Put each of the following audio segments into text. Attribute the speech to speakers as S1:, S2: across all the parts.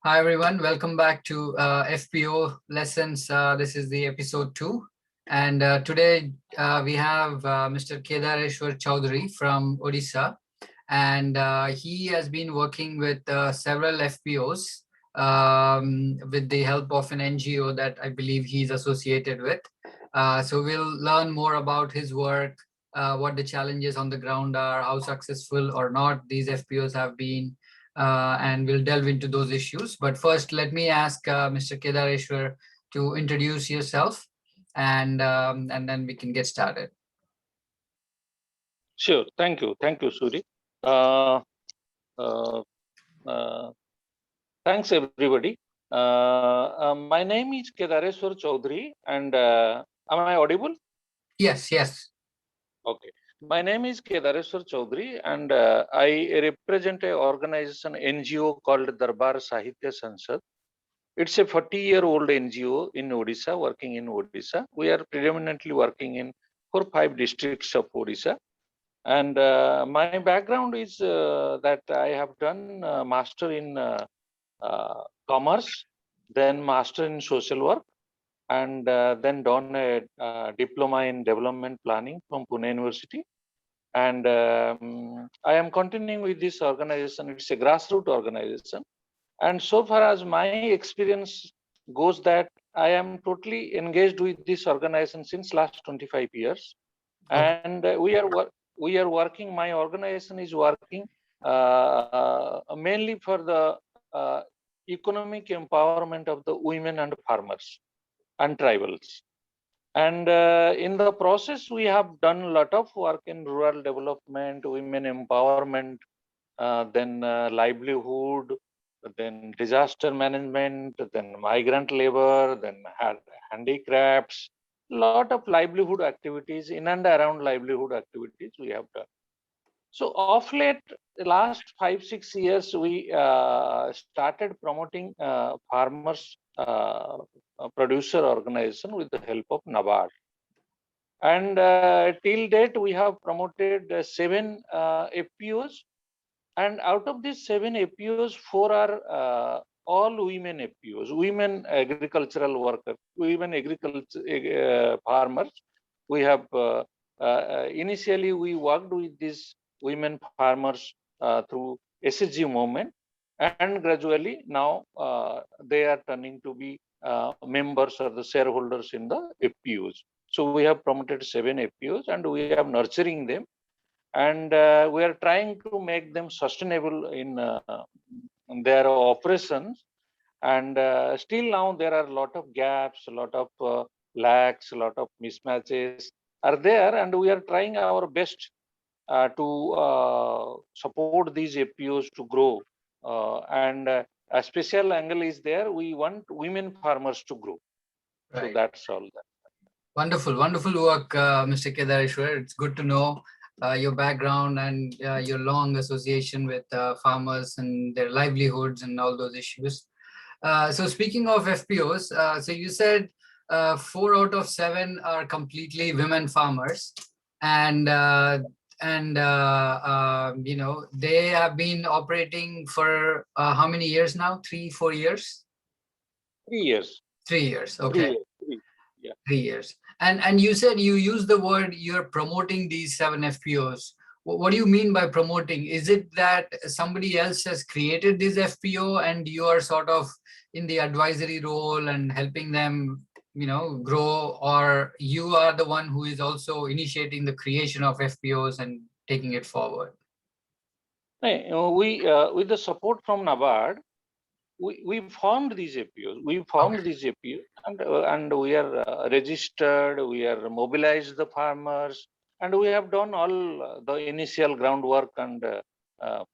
S1: Hi everyone, welcome back to FPO lessons. This is the episode 2, and today we have Mr. Kedareswar Choudary from Odisha, and he has been working with several FPOs with the help of an NGO that I believe he's associated with. So we'll learn more about his work, what the challenges on the ground are, how successful or not these FPOs have been, and we'll delve into those issues. But first, let me ask Mr. Kedareswar to introduce yourself, and then we can get started.
S2: Sure. Thank you, Suri. Uh, uh, uh, Thanks, everybody. My name is Kedareswar Choudary, and am I audible?
S1: Yes, yes.
S2: Okay. My name is Kedareswar Choudary, and I represent an organization NGO called Darbar Sahitya Sansad. It's a 40-year-old NGO in Odisha, working in Odisha. We are predominantly working in 4-5 districts of Odisha. And my background is that I have done master in commerce, then master in social work, and then done a diploma in development planning from Pune University. And I am continuing with this organization. It's a grassroots organization. And so far as my experience goes, that I am totally engaged with this organization since last 25 years. And we are working, my organization is working mainly for the economic empowerment of the women and farmers and tribals. And in the process, we have done a lot of work in rural development, women empowerment, then livelihood, then disaster management, then migrant labor, then handicrafts, lot of livelihood activities, in and around livelihood activities we have done. So of late, the last 5-6 years, we started promoting farmers producer organization with the help of NABARD. And till date, we have promoted 7 FPOs. And out of these 7 FPOs, 4 are all women FPOs, women agricultural workers, women agriculture farmers. We have initially we worked with these women farmers through SSG movement, and gradually now they are turning to be members or the shareholders in the FPOs. So we have promoted 7 FPOs, and we are nurturing them, and we are trying to make them sustainable in their operations. And still now there are a lot of gaps, a lot of lacks, a lot of mismatches are there, and we are trying our best to support these FPOs to grow. And a special angle is there. We want women farmers to grow. Right. So that's all.
S1: Wonderful, wonderful work, Mr. Kedareswar. It's good to know your background and your long association with farmers and their livelihoods and all those issues. So speaking of FPOs, so you said 4 out of 7 are completely women farmers, and you know, they have been operating for how many years now? 3-4 years?
S2: 3 years.
S1: 3 years. Okay.
S2: 3 years. Yeah.
S1: 3 years. And you said you use the word you're promoting these 7 FPOs. What do you mean by promoting? Is it that somebody else has created this FPO and you are sort of in the advisory role and helping them, you know, grow, or you are the one who is also initiating the creation of FPOs and taking it forward?
S2: We with the support from NABARD, we formed these FPOs. We formed these FPOs, and we are registered. We are mobilized the farmers, and we have done all the initial groundwork and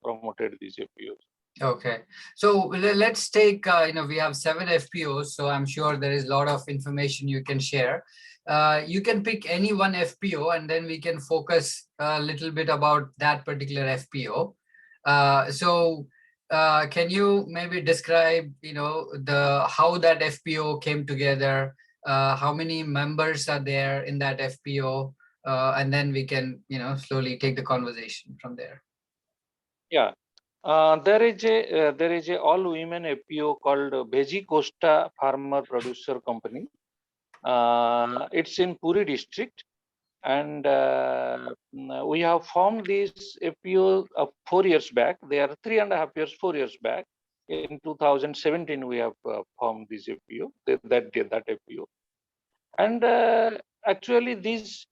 S2: promoted these FPOs.
S1: Okay, so let's take, you know, we have 7 FPOs, so I'm sure there is a lot of information you can share. You can pick any one FPO and then we can focus a little bit about that particular FPO. Can you maybe describe, you know, how that FPO came together, how many members are there in that FPO, and then we can, you know, slowly take the conversation from there.
S2: Yeah. There is a all women FPO called Beji Costa Farmer Producer Company. It's in Puri district, and we have formed this FPO 4 years back. They are 3.5 years, 4 years back. In 2017, we have formed this FPO, that FPO. And actually, these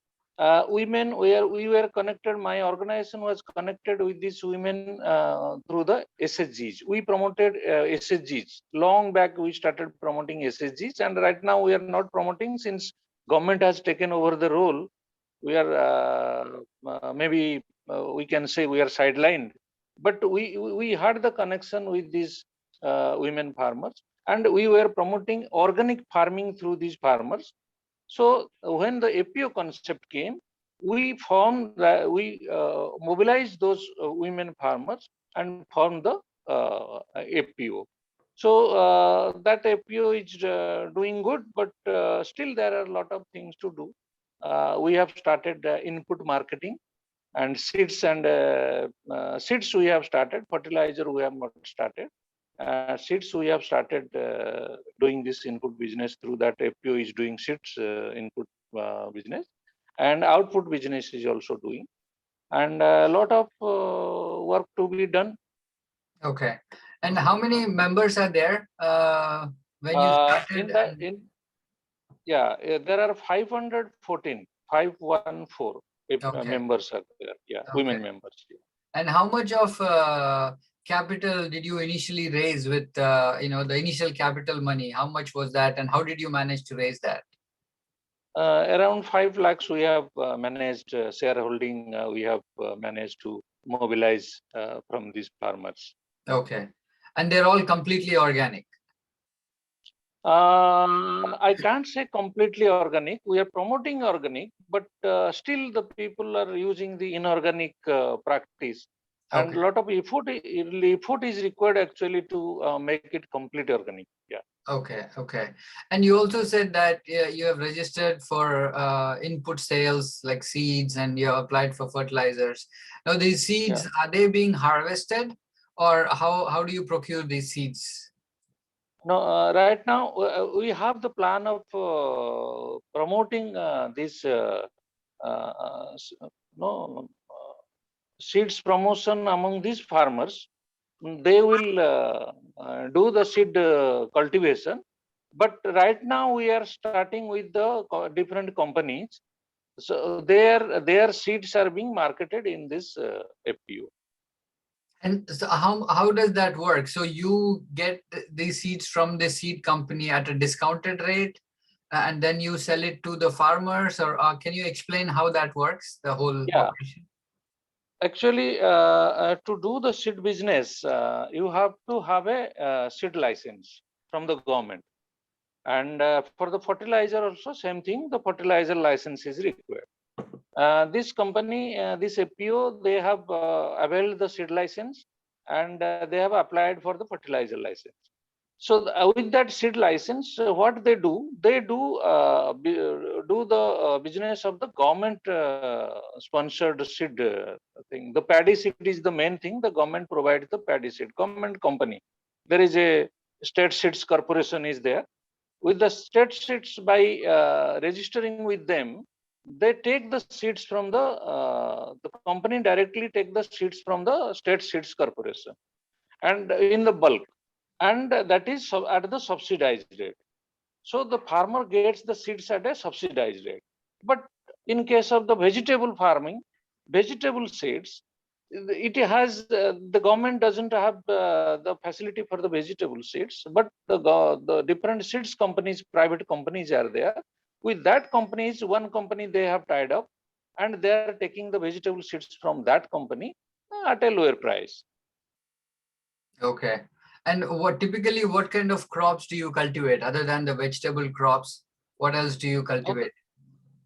S2: women, where we were connected, my organization was connected with these women through the SSGs. We promoted SSGs. Long back, we started promoting SSGs, and right now we are not promoting since government has taken over the role. We are maybe we can say we are sidelined, but we had the connection with these women farmers, and we were promoting organic farming through these farmers. So when the FPO concept came, we mobilized those women farmers and formed the FPO. So that FPO is doing good, but still there are a lot of things to do. We have started input marketing and seeds, and seeds we have started. Fertilizer we have not started. Seeds we have started doing this input business through that FPO is doing seeds input business, and output business is also doing, and a lot of work to be done.
S1: Okay. And how many members are there when you started?
S2: There are 514
S1: Okay.
S2: members are there. Yeah,
S1: Okay.
S2: women members. Yeah.
S1: And how much of capital did you initially raise with the initial capital money? How much was that, and how did you manage to raise that?
S2: Around 5 lakhs we have managed shareholding. We have managed to mobilize from these farmers.
S1: Okay. And they're all completely organic?
S2: I can't say completely organic. We are promoting organic, but still the people are using the inorganic practice. And
S1: Okay.
S2: a lot of effort is required actually to make it complete organic. Yeah.
S1: Okay. Okay. And you also said that you have registered for input sales like seeds, and you have applied for fertilizers. Now, these seeds, are they being harvested, or how do you procure these seeds?
S2: No, right now we have the plan of promoting this no seeds promotion among these farmers. They will do the seed cultivation, but right now we are starting with the different companies. So their seeds are being marketed in this FPO.
S1: And so how does that work? So you get these seeds from the seed company at a discounted rate, and then you sell it to the farmers, or can you explain how that works, the whole operation?
S2: Actually, to do the seed business, you have to have a seed license from the government. And for the fertilizer also, same thing, the fertilizer license is required. This company, this FPO, they have availed the seed license, and they have applied for the fertilizer license. So with that seed license, what they do the business of the government sponsored seed thing. The paddy seed is the main thing. The government provides the paddy seed. Government company. There is a state seeds corporation is there. With the state seeds, by registering with them, they take the seeds from the company directly take the seeds from the state seeds corporation, and in the bulk, and that is at the subsidized rate. So the farmer gets the seeds at a subsidized rate. But in case of the vegetable farming, vegetable seeds, it has the government doesn't have the facility for the vegetable seeds, but the different seeds companies, private companies are there. With that companies, one company they have tied up, and they are taking the vegetable seeds from that company at a lower price.
S1: Okay. And what kind of crops do you cultivate other than the vegetable crops? What else do you cultivate?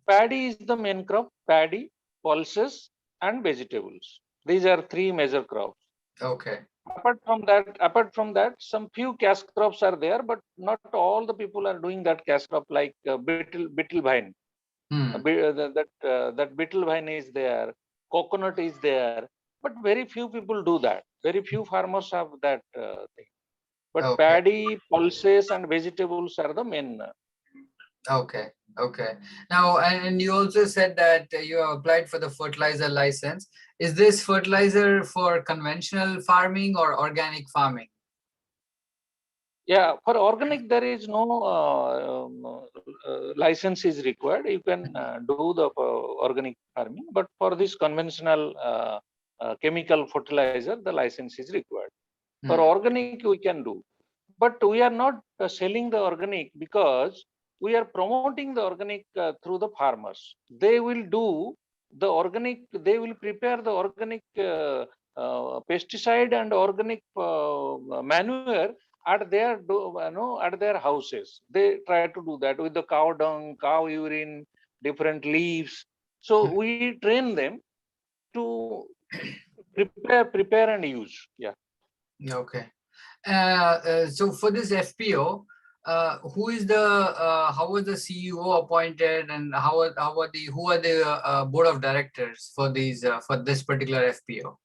S2: Paddy is the main crop, paddy, pulses, and vegetables. These are three major crops.
S1: Okay.
S2: Apart from that, some few cash crops are there, but not all the people are doing that cash crop, like betel vine. That betel vine is there, coconut is there, but very few people do that. Very few farmers have that thing. But
S1: Okay.
S2: paddy, pulses, and vegetables are the main.
S1: Okay. Okay. Now, and you also said that you have applied for the fertilizer license. Is this fertilizer for conventional farming or organic farming?
S2: Yeah, for organic, there is no license is required. You can do the organic farming, but for this conventional chemical fertilizer, the license is required. For organic, we can do, but we are not selling the organic because we are promoting the organic through the farmers. They will do the organic. They will prepare the organic pesticide and organic manure at their at their houses. They try to do that with the cow dung, cow urine, different leaves. So we train them to prepare and use. Yeah.
S1: Okay. So for this FPO, who is the how was the CEO appointed, and who are the board of directors for these for this particular FPO?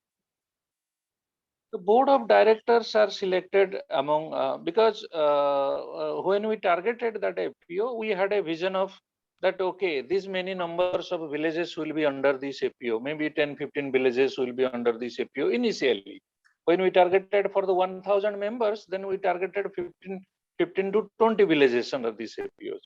S2: The board of directors are selected among because when we targeted that FPO, we had a vision of that, okay, these many numbers of villages will be under this FPO. Maybe 10, 15 villages will be under this FPO initially. When we targeted for the 1,000 members, then we targeted 15 to 20 villages under these FPOs.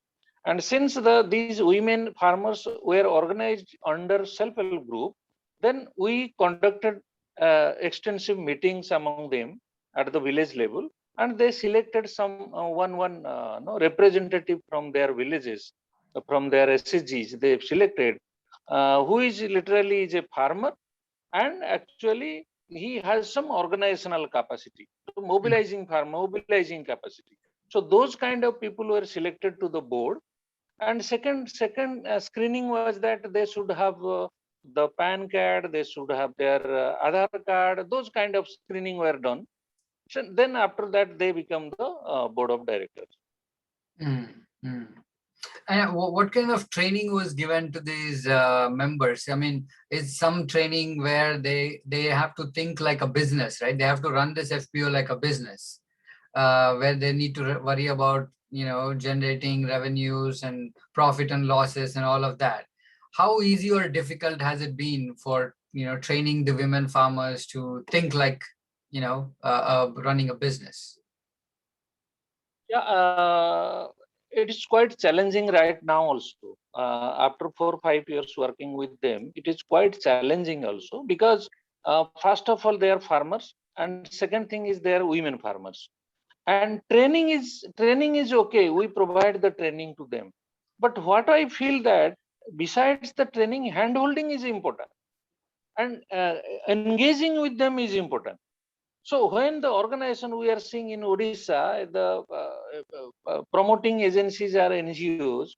S2: And since these women farmers were organized under self-help group, then we conducted extensive meetings among them at the village level, and they selected some one no, representative from their villages, from their SSGs. They selected who is literally is a farmer, and actually he has some organizational capacity, so mobilizing capacity. So those kind of people were selected to the board. And second screening was that they should have the PAN card, they should have their Aadhaar card. Those kind of screening were done. So then after that, they become the board of directors.
S1: Mm-hmm. And what kind of training was given to these members? I mean, is some training where they have to think like a business, right? They have to run this FPO like a business, where they need to worry about generating revenues and profit and losses and all of that. How easy or difficult has it been for training the women farmers to think like running a business?
S2: Yeah, it is quite challenging right now also. After 4 or 5 years working with them, it is quite challenging also because first of all, they are farmers, and second thing is they are women farmers. And training is okay. We provide the training to them. But what I feel that besides the training, handholding is important, and engaging with them is important. So when the organization we are seeing in Odisha, the promoting agencies are NGOs,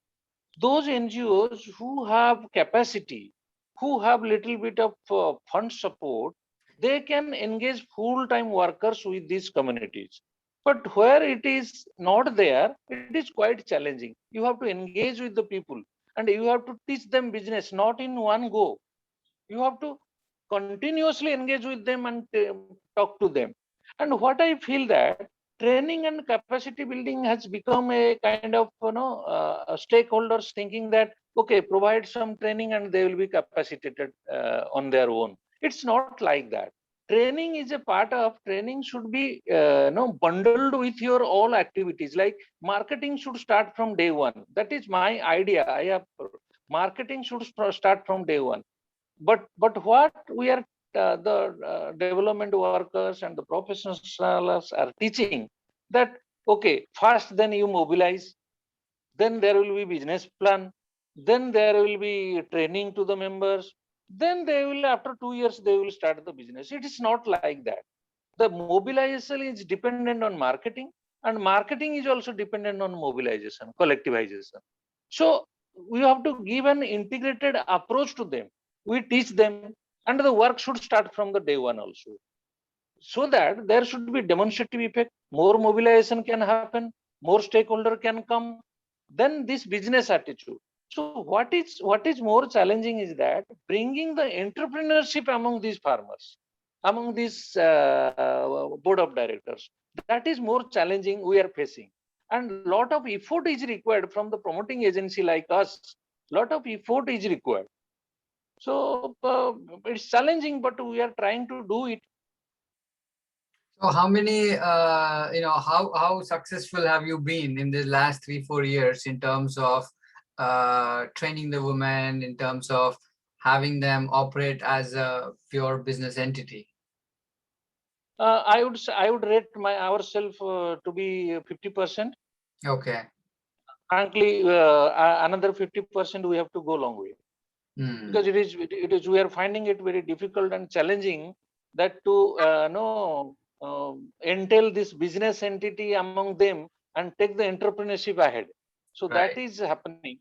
S2: those NGOs who have capacity, who have little bit of fund support, they can engage full-time workers with these communities. But where it is not there, it is quite challenging. You have to engage with the people, and you have to teach them business, not in one go. You have to continuously engage with them and talk to them. And what I feel that training and capacity building has become a kind of stakeholders thinking that, okay, provide some training and they will be capacitated on their own. It's not like that. Training is a part of training should be bundled with your all activities. Like marketing should start from day one. That is my idea. I have marketing should start from day one. But what we are the development workers and the professionals are teaching that, okay, first then you mobilize, then there will be business plan, then there will be training to the members, then they will, after 2 years, they will start the business. It is not like that. The mobilization is dependent on marketing, and marketing is also dependent on mobilization, collectivization. So we have to give an integrated approach to them. We teach them, and the work should start from the day one also, so that there should be demonstrative effect. More mobilization can happen, more stakeholder can come. Then this business attitude. So what is more challenging is that bringing the entrepreneurship among these farmers. among these board of directors. That is more challenging we are facing. And lot of effort is required from the promoting agency like us. Lot of effort is required. So it's challenging, but we are trying to do it.
S1: So how many, how successful have you been in the last 3-4 years in terms of training the women, in terms of having them operate as a pure business entity?
S2: I would rate ourselves to be 50%.
S1: Okay.
S2: Frankly, another 50% we have to go long way. Because we are finding it very difficult and challenging that to entail this business entity among them and take the entrepreneurship ahead. So that
S1: Right.
S2: is happening.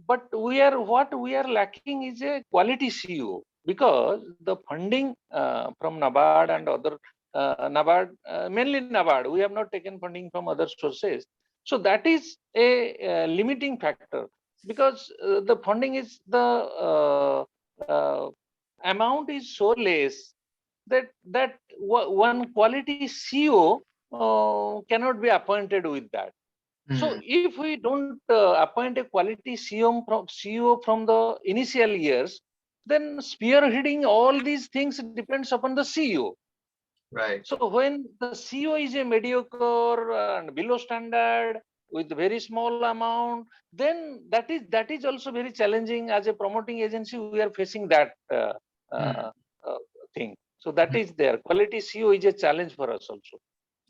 S2: But what we are lacking is a quality CEO, because the funding from NABARD and other NABARD, mainly NABARD, we have not taken funding from other sources. So that is a limiting factor, because the funding is the amount is so less that one quality CEO cannot be appointed with that. So if we don't appoint a quality CEO from the initial years, then spearheading all these things depends upon the CEO.
S1: Right.
S2: So when the CEO is a mediocre and below standard with very small amount, then that is also very challenging. As a promoting agency, we are facing that uh, uh, thing. So that is there. Quality CEO is a challenge for us also.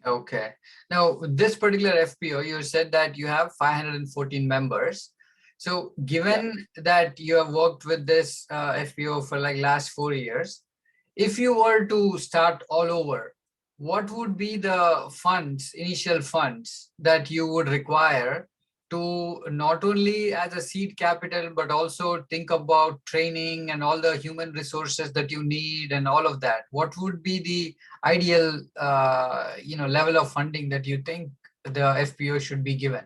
S1: Okay. Now, this particular FPO, you said that you have 514 members. So given that you have worked with this FPO for like last 4 years, if you were to start all over, what would be the funds, initial funds that you would require to not only as a seed capital, but also think about training and all the human resources that you need and all of that? What would be the ideal, level of funding that you think the FPO should be given?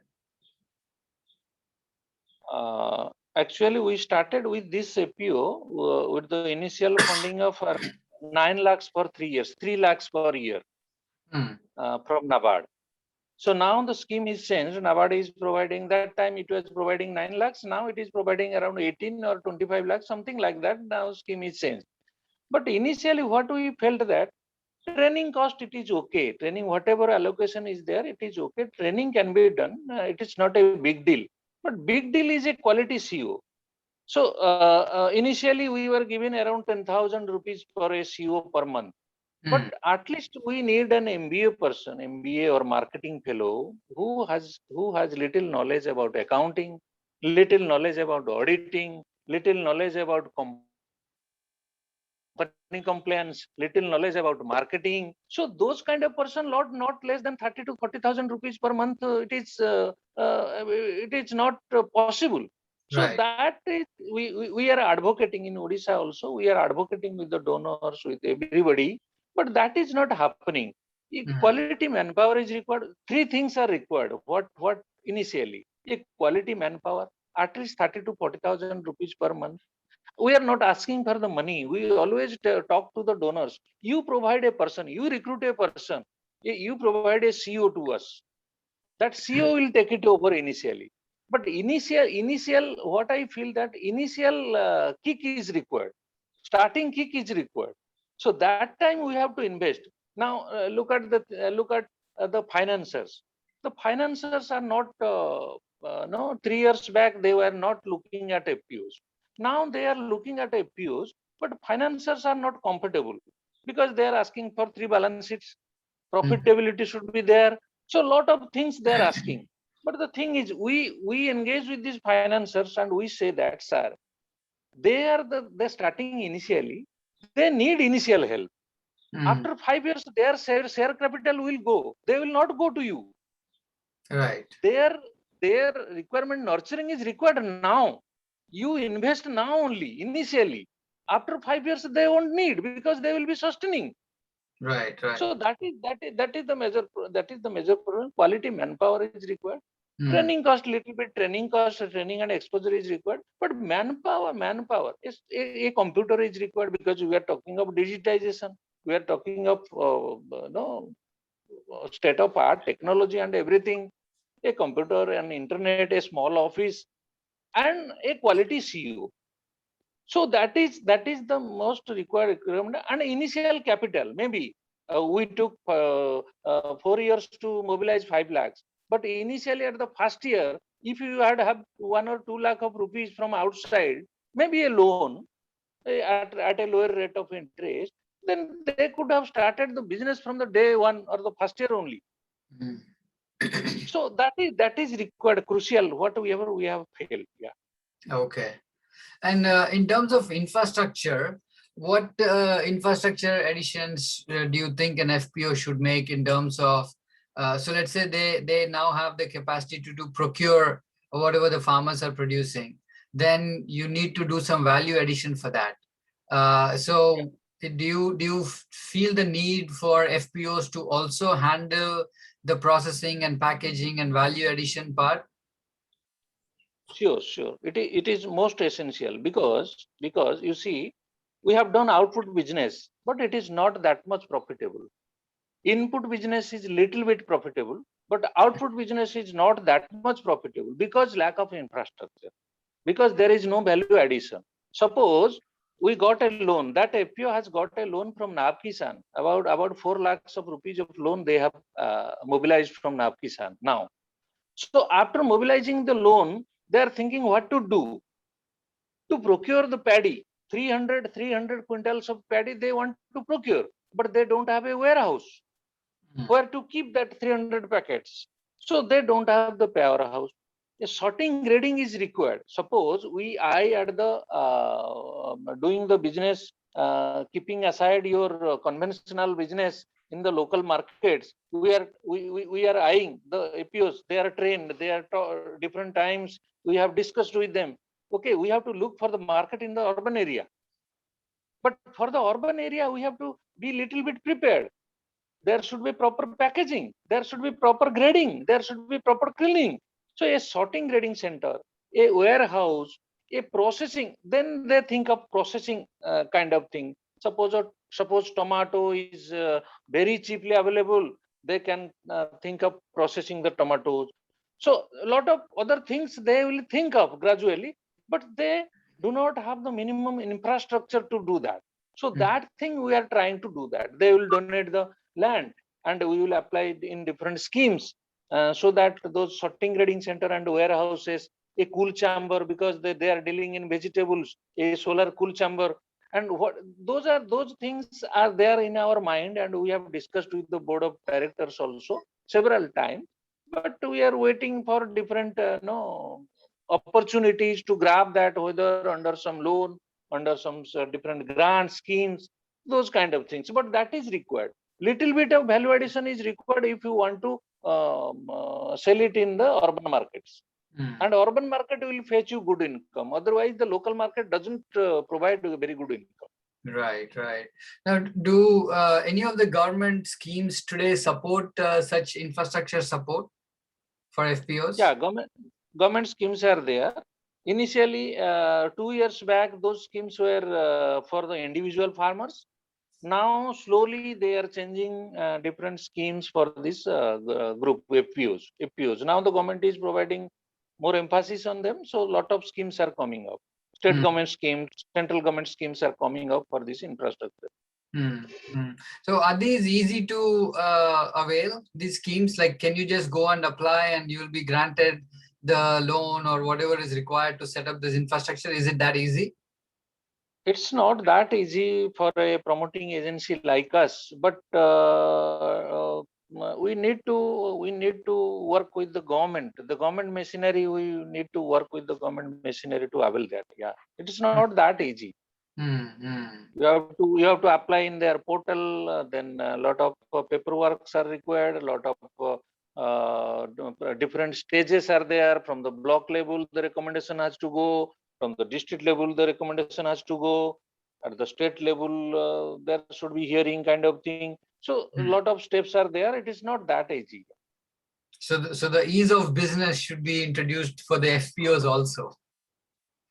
S2: Actually, we started with this FPO with the initial funding of 9 lakhs for 3 years, 3 lakhs per year from NABARD. So now the scheme is changed. NABARD is providing, that time it was providing 9 lakhs. Now it is providing around 18 or 25 lakhs, something like that. Now scheme is changed. But initially what we felt that training cost, it is okay. Training, whatever allocation is there, it is okay. Training can be done. It is not a big deal. But big deal is a quality CEO. So initially we were given around 10,000 rupees for a CEO per month. But at least we need an MBA person, MBA or marketing fellow who has little knowledge about accounting, little knowledge about auditing, little knowledge about company compliance, little knowledge about marketing. So those kind of person, not less than 30 to 40,000 rupees per month. It is not possible. So
S1: Right.
S2: that is, we are advocating in Odisha also. We are advocating with the donors, with everybody, but that is not happening. Quality manpower is required. Three things are required. What initially? A quality manpower, at least 30 to 40,000 rupees per month. We are not asking for the money. We always talk to the donors. You provide a person, you recruit a person, you provide a CEO to us. That CEO will take it over initially. But initial, what I feel that initial kick is required. Starting kick is required. So that time we have to invest. Now look at the financiers. The financiers are not. No, 3 years back they were not looking at FPOs. Now they are looking at FPOs, but financiers are not comfortable because they are asking for 3 balance sheets. Profitability should be there. So a lot of things they are asking. But the thing is, we engage with these financiers and we say that, sir, they're starting initially. They need initial help. After 5 years, their share capital will go. They will not go to you.
S1: Right.
S2: Their requirement nurturing is required now. You invest now only, initially. After 5 years, they won't need because they will be sustaining.
S1: Right. Right.
S2: So that is the major problem. Quality manpower is required.
S1: Mm.
S2: Training cost little bit, training and exposure is required. But manpower is a computer is required because we are talking of digitization. We are talking of state of art technology and everything, a computer, an internet, a small office, and a quality CEO. So that is the most required requirement. And initial capital, maybe we took 4 years to mobilize 5 lakhs. But initially at the first year, if you had have 1 or 2 lakh of rupees from outside, maybe a loan at a lower rate of interest, then they could have started the business from the day one or the first year only.
S1: Mm.
S2: So that is required, crucial. Whatever we have failed. Yeah.
S1: Okay. And in terms of infrastructure, what infrastructure additions do you think an FPO should make in terms of, so let's say they now have the capacity to procure whatever the farmers are producing, then you need to do some value addition for that. So do you feel the need for FPOs to also handle the processing and packaging and value addition part?
S2: Sure. It is most essential because you see, we have done output business, but it is not that much profitable. Input business is little bit profitable, but output business is not that much profitable because lack of infrastructure, because there is no value addition. Suppose we got a loan, that FPO has got a loan from NAB Kisan, about 4 lakhs of rupees of loan they have mobilized from NAB Kisan now. So after mobilizing the loan, they are thinking what to do to procure the paddy. 300 quintals of paddy they want to procure, but they don't have a warehouse where to keep that 300 packets. So they don't have the powerhouse. A sorting grading is required. Suppose I at the doing the business, keeping aside your conventional business in the local markets, we are eyeing the APOs. They are trained. They are different times. We have discussed with them. Okay, we have to look for the market in the urban area. But for the urban area, we have to be little bit prepared. There should be proper packaging, there should be proper grading, there should be proper cleaning. So a sorting grading center, a warehouse, a processing, then they think of processing kind of thing. Suppose tomato is very cheaply available, they can think of processing the tomatoes. So a lot of other things they will think of gradually, but they do not have the minimum infrastructure to do that. So that thing we are trying to do that. They will donate the land and we will apply it in different schemes, so that those sorting grading center and warehouses, a cool chamber, because they are dealing in vegetables, a solar cool chamber, and what those things are there in our mind, and we have discussed with the board of directors also several times, but we are waiting for different opportunities to grab that, whether under some loan, under some different grant schemes, those kind of things. But that is required. Little bit of value addition is required if you want to sell it in the urban markets. And urban market will fetch you good income. Otherwise, the local market doesn't provide a very good income.
S1: Right. Now, do any of the government schemes today support such infrastructure support for FPOs?
S2: Yeah, government schemes are there. Initially, 2 years back, those schemes were for the individual farmers. Now, slowly, they are changing different schemes for this group FPOs. Now, the government is providing more emphasis on them. So, a lot of schemes are coming up. State government schemes, central government schemes are coming up for this infrastructure.
S1: So, are these easy to avail, these schemes? Like, can you just go and apply and you will be granted the loan or whatever is required to set up this infrastructure? Is it that easy?
S2: It's not that easy for a promoting agency like us, but we need to work with the government. The government machinery, we need to work with the government machinery to avail that. Yeah, it is not that easy. You have to apply in their portal. Then a lot of paperwork are required. A lot of different stages are there. From the block level, the recommendation has to go. From the district level, the recommendation has to go. At the state level, there should be hearing kind of thing. So a lot of steps are there. It is not that easy.
S1: So the ease of business should be introduced for the FPOs also.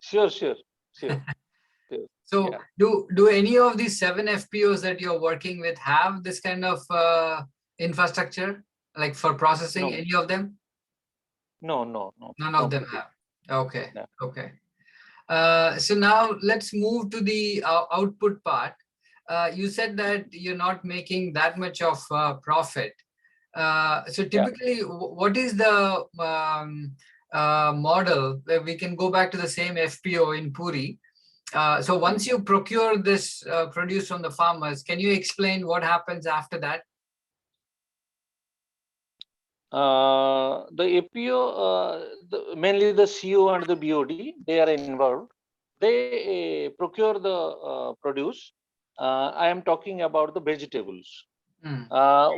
S2: Sure. yes.
S1: So do any of these 7 FPOs that you're working with have this kind of infrastructure, like for processing?
S2: No,
S1: Any of them?
S2: no.
S1: None of them
S2: Nobody.
S1: have. Okay.
S2: No.
S1: Okay. So now let's move to the output part. You said that you're not making that much of profit. So
S2: Yeah.
S1: typically, what is the model? Where we can go back to the same FPO in Puri. So once you procure this produce from the farmers, can you explain what happens after that?
S2: The FPO, mainly the CO and the BOD, they are involved. They procure the produce. I am talking about the vegetables.
S1: Hmm.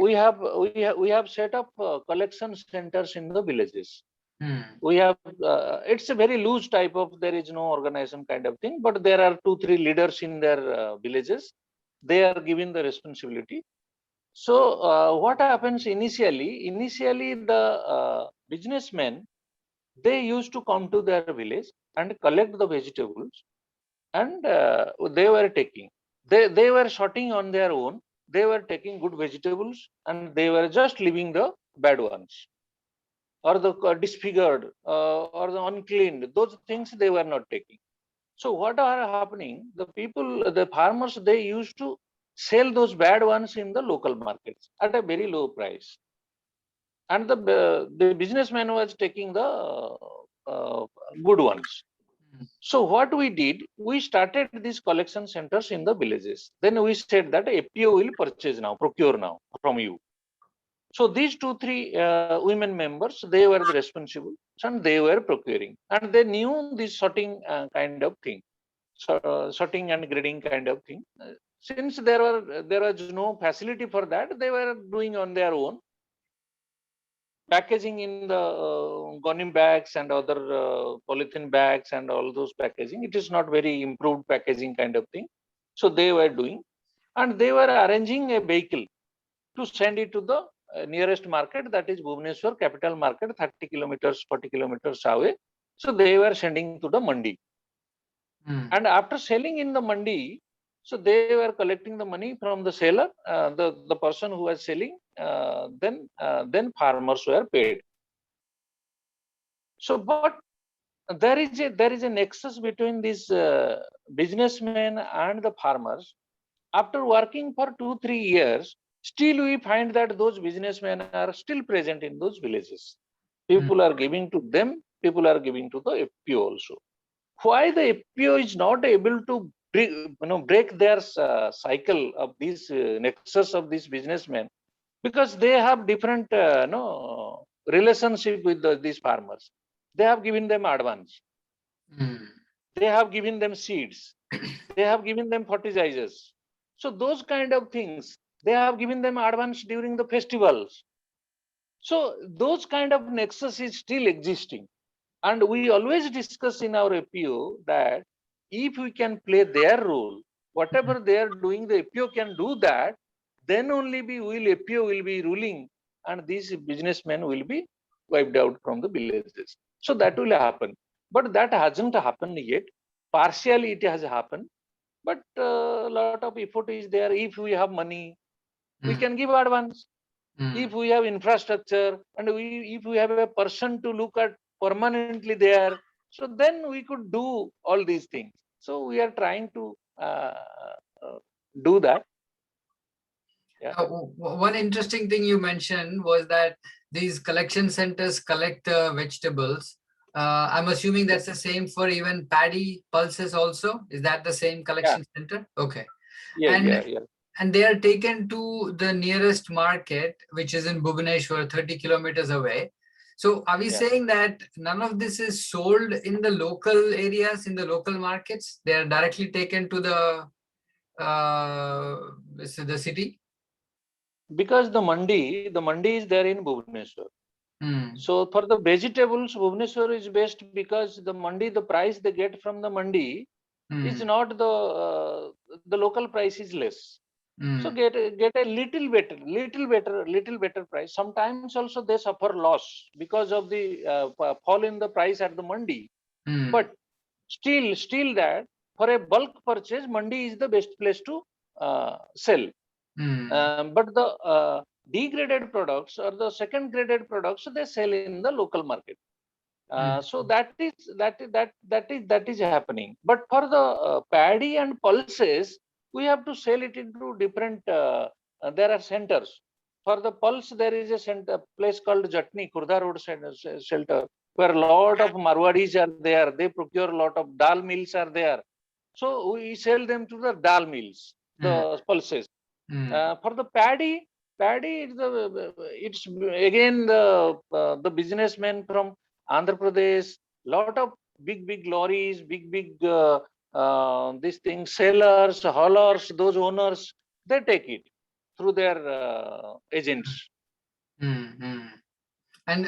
S2: We have set up collection centers in the villages.
S1: Hmm.
S2: We have it's a very loose type of, there is no organization kind of thing, but there are 2-3 leaders in their villages. They are given the responsibility. So what happens initially? Initially, the businessmen, they used to come to their village and collect the vegetables, and they were taking. They were sorting on their own. They were taking good vegetables, and they were just leaving the bad ones, or the disfigured, or the uncleaned. Those things they were not taking. So what are happening? The people, the farmers, they used to sell those bad ones in the local markets at a very low price, and the businessman was taking the uh, good ones.
S1: Hmm.
S2: So what we did, we started these collection centers in the villages. Then we said that FPO will purchase now, procure now from you. So these 2-3 women members, they were the responsible, and they were procuring, and they knew this sorting kind of thing. So, sorting and grading kind of thing. Since there was no facility for that, they were doing on their own, packaging in the gonim bags and other polythene bags and all those packaging. It is not very improved packaging kind of thing. So they were doing, and they were arranging a vehicle to send it to the nearest market, that is Bhubaneswar capital market, 30 kilometers, 40 kilometers away. So they were sending to the mandi.
S1: Hmm.
S2: And after selling in the mandi, so they were collecting the money from the seller, the person who was selling. Then farmers were paid. So, but there is a nexus between these businessmen and the farmers. After working for 2-3 years, still we find that those businessmen are still present in those villages.
S1: Hmm.
S2: People are giving to them. People are giving to the FPO also. Why the FPO is not able to break their cycle of these nexus of these businessmen? Because they have different relationship with these farmers. They have given them advance.
S1: Hmm.
S2: They have given them seeds. They have given them fertilizers. So those kind of things, they have given them advance during the festivals. So those kind of nexus is still existing. And we always discuss in our FPO that if we can play their role, whatever they are doing, the FPO can do that, then only FPO will be ruling, and these businessmen will be wiped out from the villages. So that will happen. But that hasn't happened yet. Partially it has happened, but a lot of effort is there. If we have money, we
S1: Hmm.
S2: can give advance.
S1: Hmm.
S2: If we have infrastructure, and if we have a person to look at permanently there, so then we could do all these things. So we are trying to uh, do that. Yeah.
S1: One interesting thing you mentioned was that these collection centers collect vegetables. I'm assuming
S2: Yeah.
S1: that's the same for even paddy pulses also. Is that the same
S2: Yeah.
S1: collection center? Okay.
S2: Yeah.
S1: And
S2: Yeah.
S1: and they are taken to the nearest market, which is in Bhubaneswar, 30 kilometers away. So are we
S2: Yeah.
S1: saying that none of this is sold in the local areas, in the local markets? They are directly taken to the city?
S2: Because the mandi is there in Bhubaneswar.
S1: Hmm.
S2: So for the vegetables, Bhubaneswar is best, because the mandi, the price they get from the mandi is
S1: Hmm.
S2: not the local price is less. So
S1: Hmm.
S2: get a little better price. Sometimes also they suffer loss because of the fall in the price at the mandi.
S1: Hmm.
S2: But still that. for a bulk purchase, mandi is the best place to sell. But the degraded products or the second graded products, they sell in the local market. So that is happening. But for the paddy and pulses, we have to sell it into different. There are centers. For the pulse, there is a center, place called Jatni, Khurda Road shelter, where a lot of Marwadis are there. They procure a lot of dal mills are there. So we sell them to the dal mills, the pulses. For the paddy it's again the businessmen from Andhra Pradesh, lot of big lorries, big these things, sellers, haulers, those owners, they take it through their agents.
S1: And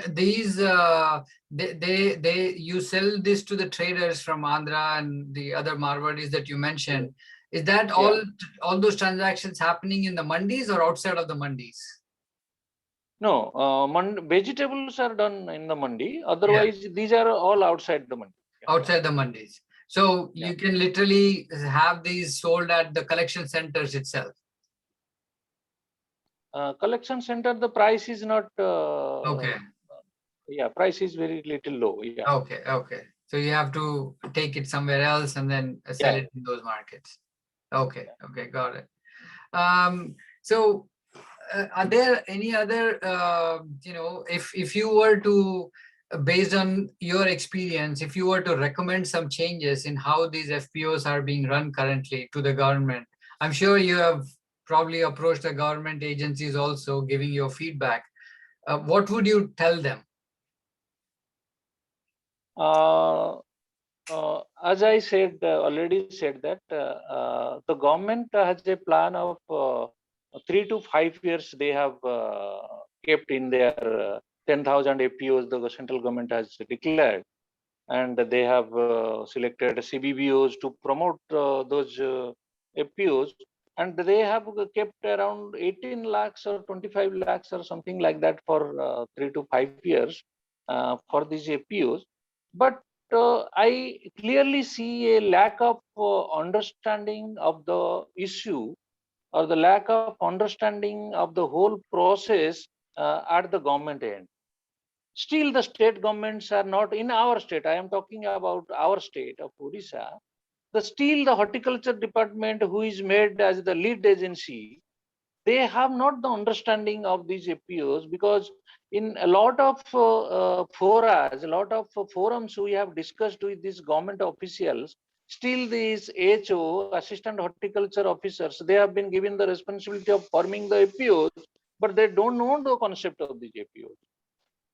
S1: these you sell this to the traders from Andhra and the other Marwadis that you mentioned. Is that all those transactions happening in the mandis or outside of the mandis?
S2: No, vegetables are done in the mandi. Otherwise, these are all outside the mandi.
S1: Outside the mandis. So you can literally have these sold at the collection centers itself.
S2: Collection center, the price is not.
S1: Okay.
S2: Yeah, price is very little low. Yeah.
S1: Okay. So you have to take it somewhere else and then sell it in those markets. Okay, got it. So are there any other, if you were to, based on your experience, if you were to recommend some changes in how these FPOs are being run currently to the government, I'm sure you have probably approached the government agencies also giving your feedback. What would you tell them?
S2: As I said, already said that the government has a plan of 3 to 5 years. They have kept in their 10,000 FPOs the central government has declared, and they have selected CBBOs to promote those FPOs, and they have kept around 18 lakhs or 25 lakhs or something like that for 3 to 5 years for these FPOs. But I clearly see a lack of understanding of the issue, or the lack of understanding of the whole process at the government end. Still, the state governments are not, in our state, I am talking about our state of Odisha, still the horticulture department, who is made as the lead agency, they have not the understanding of these FPOs, because in a lot of forums, a lot of forums we have discussed with these government officials, still these HO, assistant horticulture officers, they have been given the responsibility of forming the FPOs, but they don't know the concept of these FPOs.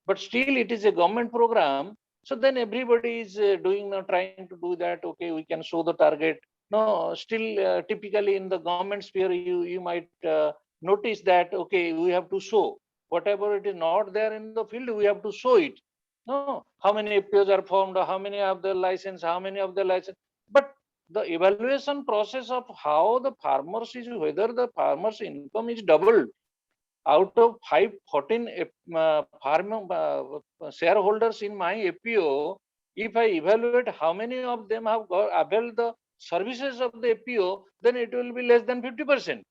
S2: But still it is a government program, so then everybody is trying to do that. Okay, we can show the target. No, still typically in the government sphere, you might notice that, okay, we have to show whatever it is not there in the field, we have to show it. No, how many FPOs are formed, how many have the license, how many of the license. But the evaluation process of how the farmers is, whether the farmers income is doubled out of 14 shareholders in my FPO, if I evaluate how many of them have availed the services of the FPO, then it will be less than 50%.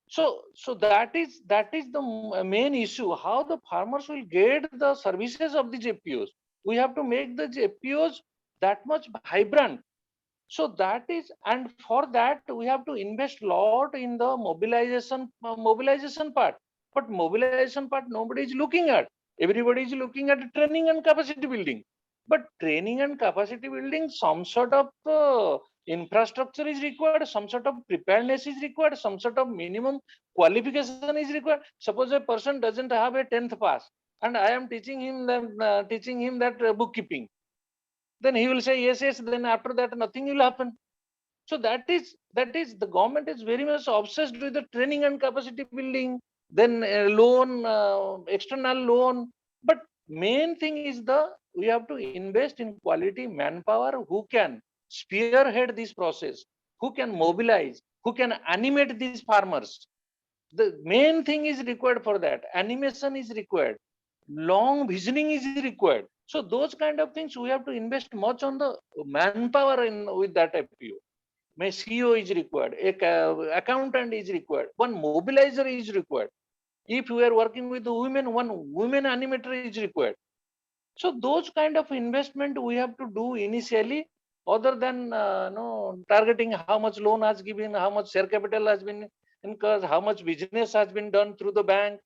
S2: So that is the main issue, how the farmers will get the services of these FPOs. We have to make the FPOs that much vibrant. So that is, and for that we have to invest a lot in the mobilization part. But mobilization part nobody is looking at. Everybody is looking at training and capacity building. But training and capacity building, some sort of infrastructure is required, some sort of preparedness is required, some sort of minimum qualification is required. Suppose a person doesn't have a 10th pass, and I am teaching him that bookkeeping. Then he will say yes. Then after that, nothing will happen. So that is the government is very much obsessed with the training and capacity building. Then loan, external loan. But main thing is we have to invest in quality manpower who can spearhead this process, who can mobilize, who can animate these farmers. The main thing is required for that. Animation is required. long visioning is required. So those kind of things we have to invest much on the manpower in with that FPO. My CEO is required, accountant is required, one mobilizer is required. If we are working with the women, one women animator is required. So those kind of investment we have to do initially, other than no targeting how much loan has given, how much share capital has been incurred, how much business has been done through the bank.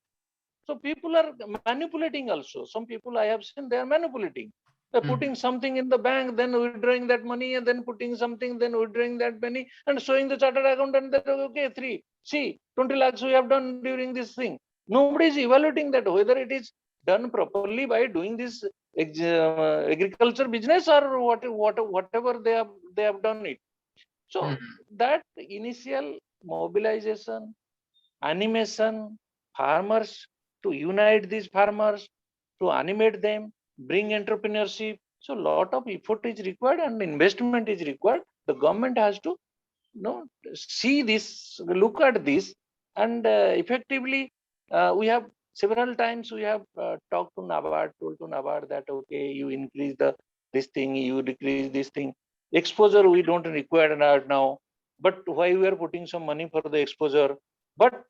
S2: So people are manipulating also. Some people I have seen, they are manipulating. They're putting something in the bank, then withdrawing that money, and then putting something, then withdrawing that money, and showing the chartered accountant that okay, 20 lakhs we have done during this thing. Nobody is evaluating that whether it is done properly by doing this agriculture business or whatever they have done it. So that initial mobilization, animation, farmers, to unite these farmers, to animate them, bring entrepreneurship. So a lot of effort is required and investment is required. The government has to see this, look at this, and effectively we have several times we have talked to NABARD, told to NABARD that okay, you increase this thing, you decrease this thing. Exposure we don't require now, but why we are putting some money for the exposure? But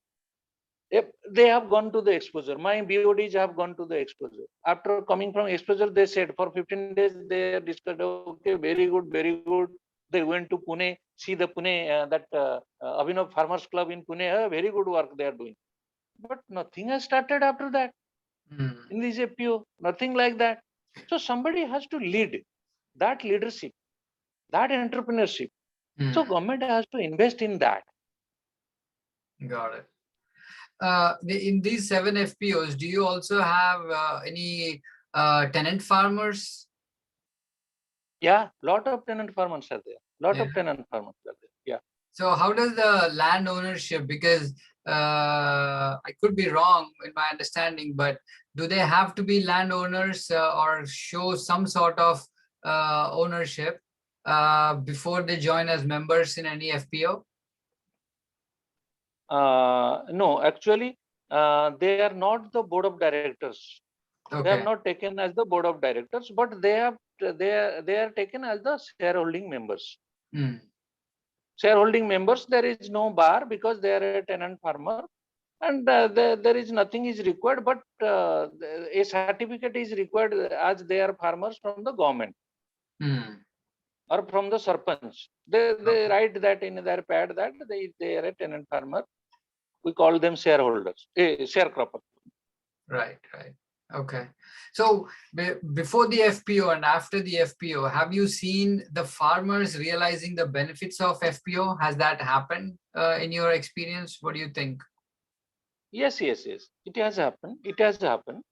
S2: if they have gone to the exposure, my BODs have gone to the exposure. After coming from exposure, they said for 15 days they discussed, okay, very good, very good. They went to Pune, see the Pune, Abhinav Farmers Club in Pune, very good work they are doing. But nothing has started after that in this FPO, nothing like that. So somebody has to lead that leadership, that entrepreneurship. So government has to invest in that.
S1: Got it. In these 7 FPOs, do you also have any tenant farmers?
S2: Yeah, lot of tenant farmers are there. Lot of
S1: Yeah.
S2: tenant farmers are there. Yeah.
S1: So how does the land ownership, because I could be wrong in my understanding, but do they have to be landowners or show some sort of ownership before they join as members in any FPO?
S2: No, actually, they are not the board of directors. They are
S1: Okay.
S2: not taken as the board of directors, but they are taken as the shareholding members. Shareholding members, there is no bar because they are a tenant farmer, and there is nothing is required, but a certificate is required as they are farmers from the government or from the sarpanch. They write that in their pad that they are a tenant farmer. We call them shareholders, sharecropper.
S1: Right, right. Okay. So before the FPO and after the FPO, have you seen the farmers realizing the benefits of FPO? Has that happened in your experience? What do you think?
S2: Yes, yes, yes. It has happened. It has happened.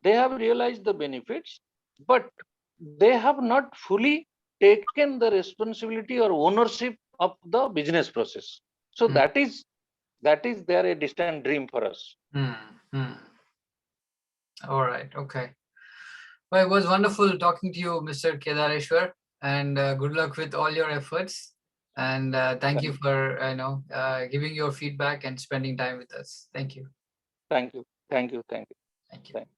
S2: They have realized the benefits, but they have not fully taken the responsibility or ownership of the business process. So that is there a distant dream for us.
S1: All right. Okay. Well, it was wonderful talking to you, Mr. Kedareswar, and good luck with all your efforts. And thank you for giving your feedback and spending time with us. Thank you.
S2: Thank you. Thank you. Thank you.
S1: Thank you.
S2: Thank you.